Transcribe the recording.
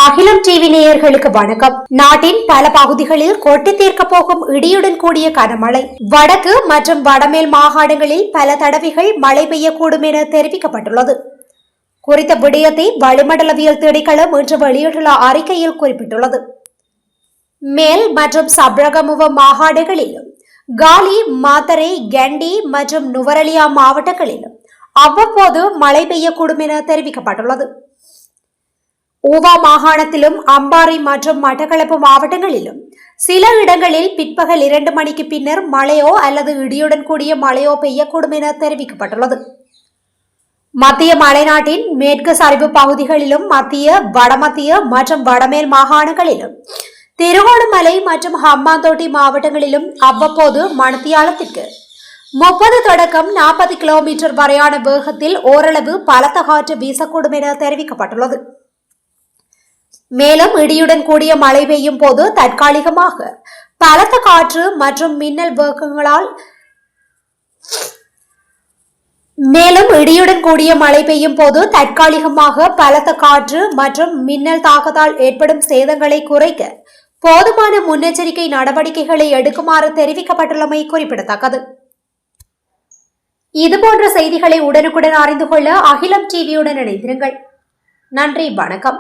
அகிலம் டிவி நேயர்களுக்கு வணக்கம். நாட்டின் பல பகுதிகளில் கொட்டி தீர்க்க போகும் இடியுடன் கூடிய கனமழை. வடக்கு மற்றும் வடமேல் மாகாணங்களில் பல தடவைகள் மழை பெய்யக்கூடும் என தெரிவிக்கப்பட்டுள்ளது. குறித்த விடயத்தை வளிமண்டலவியல் திணைக்களம் இன்று வெளியிட்டுள்ள அறிக்கையில் குறிப்பிட்டுள்ளது. மேல் மற்றும் சப்ரகமுவ மாகாணங்களிலும் காலி, மாத்தரை, கண்டி மற்றும் நுவரெலியா மாவட்டங்களிலும் அவ்வப்போது மழை பெய்யக்கூடும் என தெரிவிக்கப்பட்டுள்ளது. ஊவா மாகாணத்திலும் அம்பாறை மற்றும் மட்டக்களப்பு மாவட்டங்களிலும் சில இடங்களில் பிற்பகல் 2 மணிக்கு பின்னர் மழையோ அல்லது இடியுடன் கூடிய மழையோ பெய்யக்கூடும் என தெரிவிக்கப்பட்டுள்ளது. மத்திய மலைநாட்டின் மேற்கு சரிவு பகுதிகளிலும் மத்திய, வடமத்திய மற்றும் வடமேல் மாகாணங்களிலும் திருகோணமலை மற்றும் ஹம்பாந்தோட்டை மாவட்டங்களிலும் அவ்வப்போது மணித்தியாலத்திற்கு 30 தொடக்கம் 40 கிலோமீட்டர் வரையான வேகத்தில் ஓரளவு பலத்த காற்று வீசக்கூடும் என தெரிவிக்கப்பட்டுள்ளது. மேலும் இடியுடன் கூடிய மழை பெய்யும் போது தற்காலிகமாக பலத்த காற்று மற்றும் மின்னல் வேகங்களால் தாக்கத்தால் ஏற்படும் சேதங்களை குறைக்க போதுமான முன்னெச்சரிக்கை நடவடிக்கைகளை எடுக்குமாறு தெரிவிக்கப்பட்டுள்ளமை குறிப்பிடத்தக்கது. இதுபோன்ற செய்திகளை உடனுக்குடன் அறிந்து கொள்ள அகிலம் டிவியுடன் இணைந்திருங்கள். நன்றி, வணக்கம்.